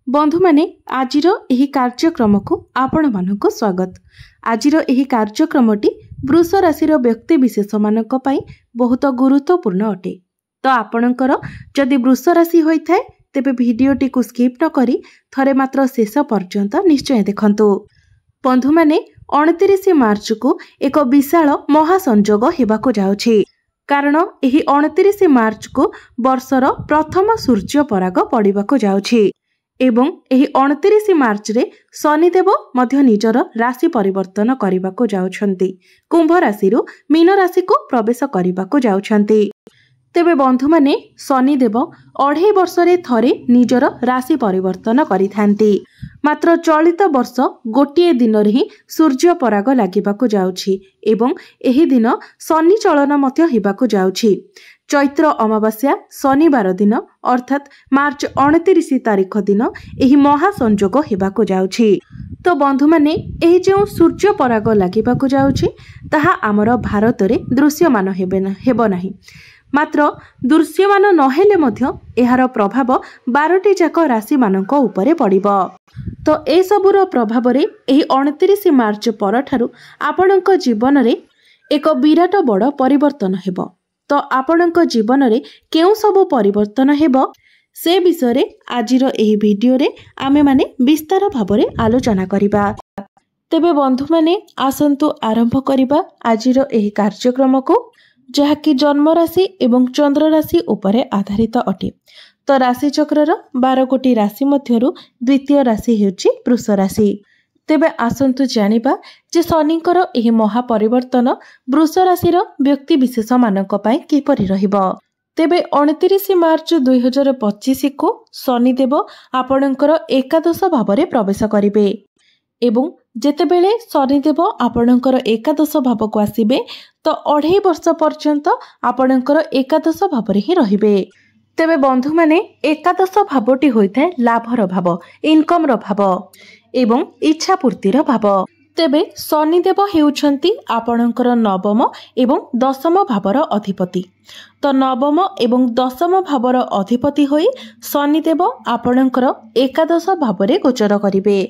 बंधु माने आजिर एही कार्यक्रम को आपण मानक स्वागत। आजिर एही कार्यक्रमटी वृष राशि व्यक्ति विशेष मानक पई बहुत गुरुत्वपूर्ण अटे। तो आपणकर जदि वृष राशि होइथाय तेबे भिडियोटी को स्किप न करी थरे मात्र शेष पर्यंत निश्चय देखंतु। बंधु माने 29 मार्च को एक विशाल महासंजोग हेबाको जाउछि। कारण एही 29 मार्च को वर्षर प्रथम सूर्य पराग पड़िबाको जाउछि एवं एही 29 मार्च रे शनिदेव मध्य निजर राशि परिवर्तन करबाको जाउछंती। कुंभ राशि रु मीन राशि को प्रवेश करबाको जाउछंती। तेबे बंधु माने शनिदेव 2.5 वर्ष रे थरे निजर राशि परिवर्तन करिथांती। मात्र चलित वर्ष गोटिए दिन रे ही सूर्य पराग लागिबाको जाउछि एवं एही दिन शनि चलन मध्य हेबाको जाउछि। चैत्र अमावास्या शनिवार दिन अर्थात मार्च 29 तारिख दिन एही महासंजोग हेबाको जाउछि। तो बंधु माने एही जो सूर्य पराग लागिबाको जाउछि ताहा आमर भारत रे दृश्यमान हेबो नाही। मात्र दृश्यमान नहेले मध्य एहार प्रभाव 12टी जाक राशि मानक उपरे पड़िबो। तो ए सबुर प्रभाव रे एही 29 मार्च परठारु आपणक जीवन रे एक विराट बड़ परिवर्तन हेबो। तो आपणक जीवन रे केउ सब परिवर्तन हेबो से विषय रे आजिर एही वीडियो रे आमे माने विस्तार भाबरे आलोचना करिबा। तेबे बंधु माने आसंतु आरंभ करिबा आजिर एही कार्यक्रम को, जहाँकि जन्म राशि एवं चंद्र राशि उपरे आधारित अटे। तो राशि चक्रर 12 कोटी राशि मध्यरु द्वितीय राशि हेउची वृष राशि। तेबे आसंतु जानिबा जे शनिकर एही महापरिवर्तन वृष राशिर व्यक्ति विशेष मानक पई किपरि रहिबो। तेबे 29 मार्च 2025 को शनिदेव आपणकर एकादश भावरे प्रवेश करिवे एवं जेतेबेले शनिदेव आपणकर एकादश भाव को आसीबे तो 2.5 वर्ष पर्यंत आपणकर एकादश भावरे ही रहिबे। तेबे बंधु माने एकादश भावटी होइथाय लाभर भाव, इनकम रो भाव एवं इच्छा पूर्तिर भाव। तेबे शनिदेव हेउछंती आपणकर नवम एवं दशम भावर अधिपति। तो नवम एवं दशम भावर अधिपति होई शनिदेव आपणकर एकादश भावरे गोचर करिवे।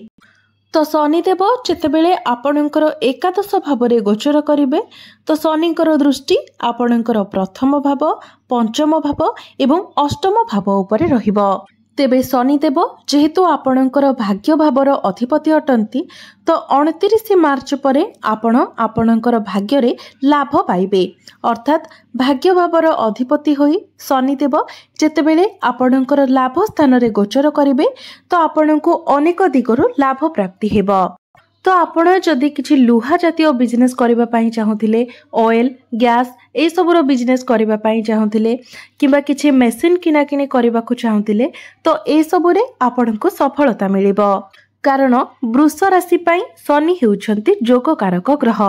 तो शनिदेव जेतेबेले आपणकर एकादश भावरे गोचर करिवे तो शनिकर दृष्टि आपणकर प्रथम भाव, पंचम भाव एवं अष्टम भाव उपरे रहिबो। तेबे शनिदेव जेहेतु आपणकर भाग्य भावर अधिपति अटंती तो 29 मार्च परे आपणकर भाग्य रे लाभ पाइबे। अर्थात भाग्य भावर अधिपति होई शनिदेव जेतेबेले आपणकर लाभ स्थान रे गोचर करिवे तो आपणको अनेक दिगरु लाभ प्राप्ति हेबो। तो आपण जदि किछि लुहा जातीय बिजनेस करबा पई चाहुथिले, ऑयल गैस ए सबुर बिजनेस करबा पई चाहुथिले किबा किछि मेसिन किना किने करबा को चाहुथिले तो ए सबुरे आपणको सफलता मिलिबो। कारण वृष राशि पई शनि हेउछंती जोगकारक ग्रह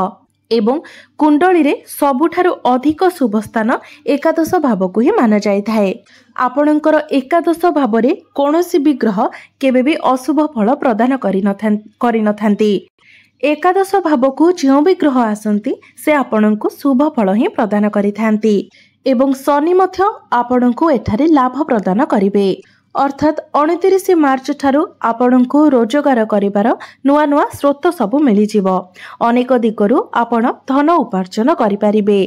एवं कुंडली रे सबुठारु अधिक शुभ स्थान एकादश भाव को ही माना जाय थाए। आपणकर एकादश भाव रे कोनोसी भी ग्रह केबे भी अशुभ फल प्रदान करि नथांती। एकादश भाव को जो भी ग्रह आसंती से आपणको शुभ फल ही प्रदान करिथांती एवं शनि मध्य आपणको एठारे लाभ प्रदान करिवे। अर्थात 29 मार्च ठारू आपणको रोजगार करिवार नुआ नुआ स्रोत सबु मिली जिवो। अनेक दिगरु आपण धन उपार्जन करि परिबे।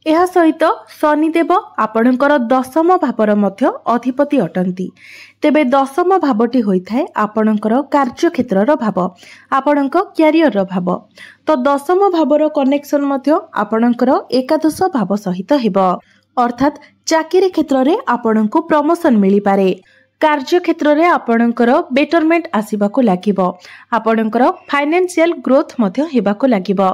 एहा सहित शनिदेव आपणकर दशम भावर मध्य अधिपति अटंती। तेबे दशम भावटी होइथाय आपणकर कार्य क्षेत्रर भाव, आपणक क्यारियर भाव। तो दशम भावर कनेक्शन मध्य आपणकर एकादश भाव सहित हेबो। अर्थात चाकरी क्षेत्र रे आपणको प्रमोशन मिली पारे, कार्य क्षेत्र रे आपणकर बेटरमेंट आसीबाको लागिबो, आपणकर फाइनेंशियल ग्रोथ मध्य हेबाको लागिबो।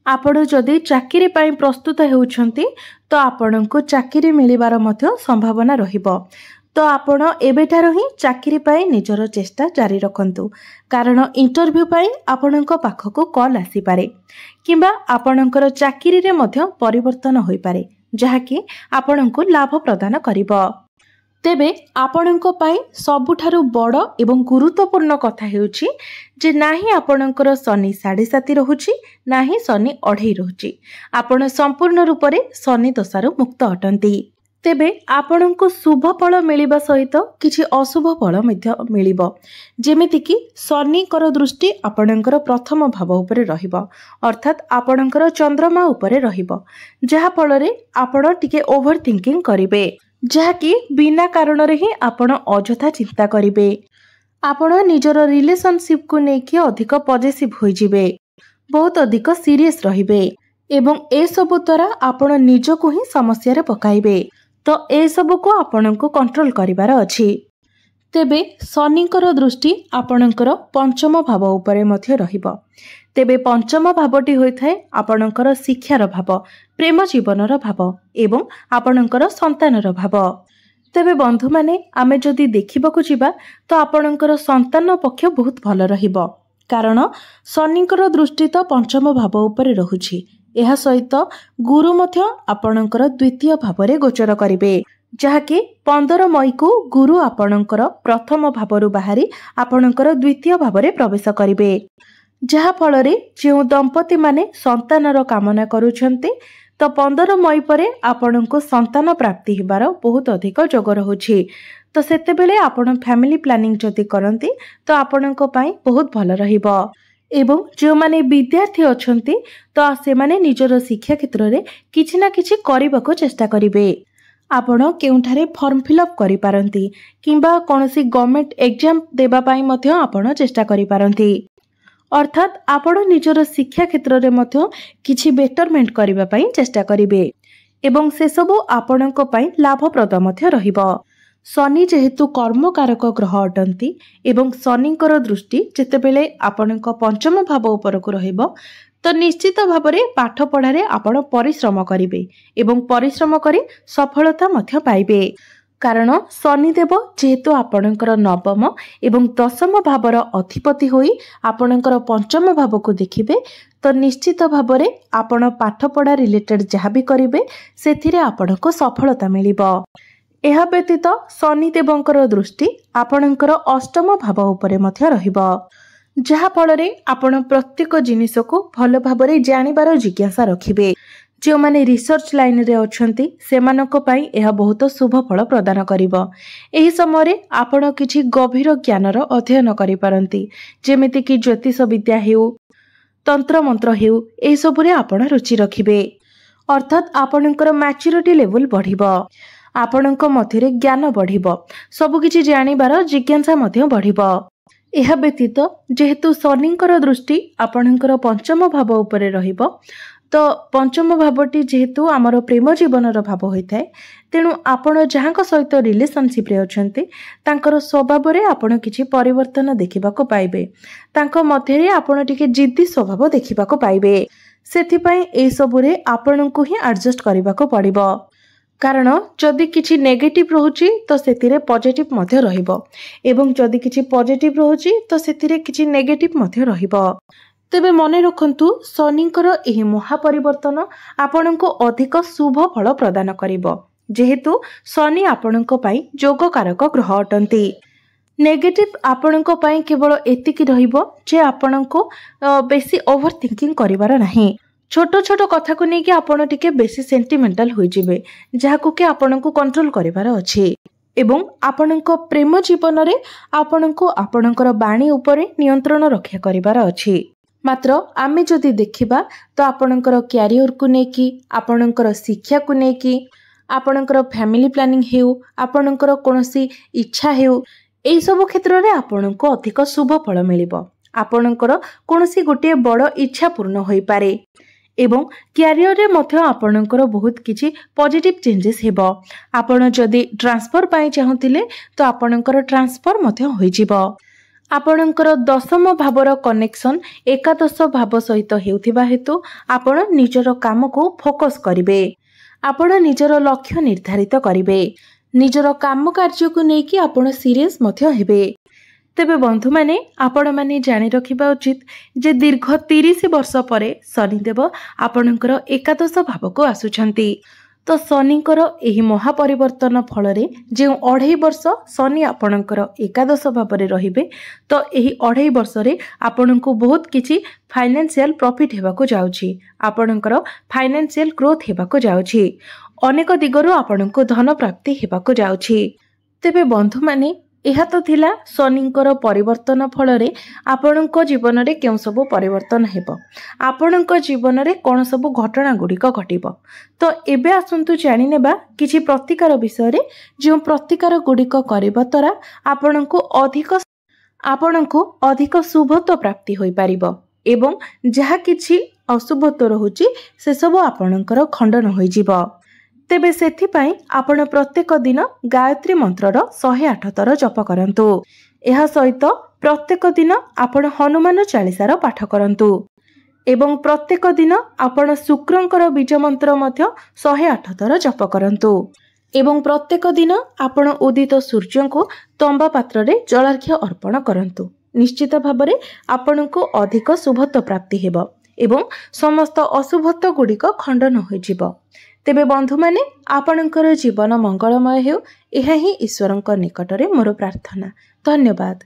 आपण जदि चाकरी पाई प्रस्तुत हेउछंती तो आपणको चाकरी मिलिबार मध्य संभावना रहिबो। तो आपण एबेठार ही चाकरी पाई निजर चेष्टा जारी रखंतु। कारण इंटरव्यू पाई आपणको पाखको कॉल आसी पारे किबा आपणकर चाकरी रे मध्य परिवर्तन होई पारे जहाकि आपणको लाभ प्रदान करिबो। तेबे आपणको पाई सबुठारु बड़ एवं गुरुत्वपूर्ण कथा हेउची जे नाही आपणकर शनि 7.5 रहुची नाही शनि 2.5 रहुची। आपण संपूर्ण रूप रे शनि दशारु मुक्त अटंती। तेबे आपणको शुभ फल मिलिबा सहित किछि अशुभ फल मध्य मिलिबो। जेमिति कि शनिकर दृष्टि आपणकर प्रथम भाव उपरे रहिबो, अर्थात आपणकर चंद्रमा उपरे रहिबो, जहा फल रे आपण टिके ओवर थिंकिंग करिवे, जहा कि बिना कारण रे ही आपण अजथा चिंता करिवे। आपण निजर रिलेशनशिप को नेकी अधिक पॉजिटिव होई जिवे, बहुत अधिक सीरियस रहिबे एवं ए सब द्वारा आपण निजको ही समस्या रे पकाइबे। तो ए सब को आपणको कंट्रोल करिवार अछि। तेबे शनिकर दृष्टि आपणकर पंचम भाव उपरे मध्य रहिबो। तेबे पंचम भावटी होइथाय आपणकर शिक्षार भाव, प्रेम जीवनर भाव एवं आपणकर संतानर भाव। तेबे बंधु माने आमे जदि देखिबाकू जिबा तो आपणकर संतान पक्ष बहुत भल रहिबो, कारण शनिकर दृष्टि तो पंचम भाव उपरे रहुछि। एहा सहित गुरु मध्य आपणकर द्वितीय भावरे गोचर करिवे, जहाँकि 15 मई को गुरु आपणकर प्रथम भावरु बाहरी आपणकर द्वितीय भावरे प्रवेश करिवे, जहा फलरे जे दंपति माने संतानर कामना करूछन्ते तो 15 मई परे आपणको संतान प्राप्ति हेबार बहुत अधिक जोग रहुछि। तो सेते बेले आपण फैमिली प्लानिंग जदि करंती तो आपणको पई बहुत भल रहिबो। एवं जो माने विद्यार्थी अछंती तो से माने निजर शिक्षा क्षेत्र रे किछि ना किछि करिबाको चेष्टा करिवे। आपण केउठारे फॉर्म फिलअप करि पारंती किंबा कोनोसी गवर्नमेंट एग्जाम देबा पई मध्य आपण चेष्टा करि पारंती, अर्थात आपण निजर शिक्षा क्षेत्र रे मध्य किछि बेटरमेंट करिबा पई चेष्टा करिवे एवं से सब आपणको पई लाभप्रद मध्य रहिबो। शनि जेहेतु कर्मकारक ग्रह अटंती एवं शनिकर दृष्टि जेतेबेले आपणको पंचम भाव उपरको रहिबो तो निश्चित भावरे पाठ पढ़ारे आपण परिश्रम करिवे एवं परिश्रम करी सफलता मध्य पाइबे, कारण शनिदेव जेहेतु आपणकर नवम एवं दशम भावर अधिपति होई आपणकर पंचम भाव को देखिबे तो निश्चित भावरे आपण पाठ पढ़ा रिलेटेड जहाँ भी करिवे सेथिरे आपणको सफलता मिलिबो। एहा व्यतीत शनिदेवंकर दृष्टि आपणकर अष्टम भाव उपरे मध्य रहिबो, जहा फलरे आपण प्रत्येक जिनिस को भल भाबरे जानिबार जिज्ञासा रखिबे। जो माने रिसर्च लाइन रे अछंती सेमानको पई एहा बहुत शुभ फल प्रदान करिवो। एही समय रे आपण किछि गभीर ज्ञानर अध्ययन करि पारंती, जेमिति कि ज्योतिष विद्या हेउ, तंत्र मंत्र हेउ, एही सब रे आपण रुचि रखिबे, अर्थात आपणकर मैच्योरिटी लेवल बढ़िबो, आपणक मध्यरे ज्ञान बढ़िबो, सब किछि जानिबार जिज्ञासा मध्य बढ़िबो। एहा व्यतीत जेहेतु शनिकर दृष्टि आपणकर पंचम भाव उपरे रहिबो तो पंचम भावटी जेहेतु आमर प्रेम जीवनर भाव होइथाय, तेणु आपण जहाँक सहित रिलेशनशिप रे अछंती तांकर स्वभाव रे आपण किछि परिवर्तन देखिबाको पाइबे, तांको मध्यरे आपण टिके जिद्दी स्वभाव देखिबाको पाइबे। सेथि पई ए सब रे आपणको ही एडजस्ट करिबाको पड़िबो, कारण जदि किछि नेगेटिव रहुछि तो सेतिरे पॉजिटिव मध्य रहिबो एवं जदि किछि पॉजिटिव रहुछि तो सेतिरे किछि नेगेटिव मध्य रहिबो। तेबे मने रखंतु शनिकर एही महापरिवर्तन आपणको अधिक शुभ फल प्रदान करिवो, जेहेतु शनि आपणको पई जोगकारक ग्रह अटंती। नेगेटिव आपणको पई केवल एतिकी रहिबो जे आपणको बेसी ओवर थिंकिंग करिवार नाही। छोट छोट कथा को नेकी आपण टिके बेसी सेंटिमेंटल होई जिवे, जाहाकू के आपणको कंट्रोल करिवार अछि एवं आपणको प्रेम जीवन रे आपणको आपणकर बाणी उपरे नियंत्रण रक्षा करिवार अछि। मात्र आमे जदि देखिबा तो आपणकर कैरियर को नेकी, आपणकर शिक्षा को नेकी, आपणकर फैमिली प्लानिंग हेउ, आपणकर कोनोसी इच्छा हेउ, एई सब क्षेत्र रे आपणको अधिक शुभ फल मिलिबो। आपणकर कोनोसी गोटे बड़ इच्छा पूर्ण होई पारे एवं कैरियर रे मध्य आपणकर बहुत किछि पॉजिटिव चेंजेस हेबो। आपण जदि ट्रांसफर पाई चाहुतिले तो आपणकर ट्रांसफर मध्य होई जिवो। आपणकर दशम भावर कनेक्शन एकादश भाव सहित हेउथिबा हेतु आपण निजर काम को फोकस करिवे, आपण निजर लक्ष्य निर्धारित करिवे, निजर काम कार्य को नेकी आपण सीरियस मध्य हेबे। तेबे बंधु माने आपण माने जानि रखिबा उचित जे दीर्घ 30 वर्ष परे शनिदेव आपणकर एकादश भाव को आसुछंती। तो शनिकर एही महापरिवर्तन फलरे जे 2.5 वर्ष शनि आपणकर एकादश भाव रे रहिबे तो एही 2.5 वर्ष रे आपणको बहुत किछि फाइनेंशियल प्रॉफिट हेबाको जाउछि, आपणकर फाइनेंशियल ग्रोथ हेबाको जाउछि। अनेक दिगरु आपणको धन प्राप्ति हेबाकु जाउछि। तेबे बंधु माने यह तो थिला शनिंकर परिवर्तन फल रे आपणको जीवन रे केउ सब परिवर्तन हेबो, आपणको जीवन रे कोन सब घटना गुड़िक घटिबो। तो एबे आसंतु जानि नेबा किछि प्रतिकार विषय रे, जो प्रतिकार गुड़िक करबा द्वारा आपणको अधिक शुभत्व प्राप्ति होई पारिबो एवं जहा किछि अशुभत्व रहुछि से सब आपणकर खंडन होई जिवो। तेबे सेथिपाई आपण प्रत्येक दिन गायत्री मंत्रर 108 थर जप करंतु। एहा सहित प्रत्येक दिन आपण हनुमान चालीसार पाठ करंतु एवं प्रत्येक दिन आपण शुक्रंकर बीज मंत्र मध्य 108 थर जप करंतु एवं प्रत्येक दिन आपण उदित सूर्य को तंबा पात्र रे जलार्घ्य अर्पण करंतु। निश्चित भाबरे आपणको अधिक शुभत्व प्राप्ति हेबो एवं समस्त अशुभत्व गुड़िक खंडन होई जिवो। तेबे बंधु माने आपणकर जीवन मंगलमय हेउ, एहा ही ईश्वरंक निकटरे मोर प्रार्थना। धन्यवाद।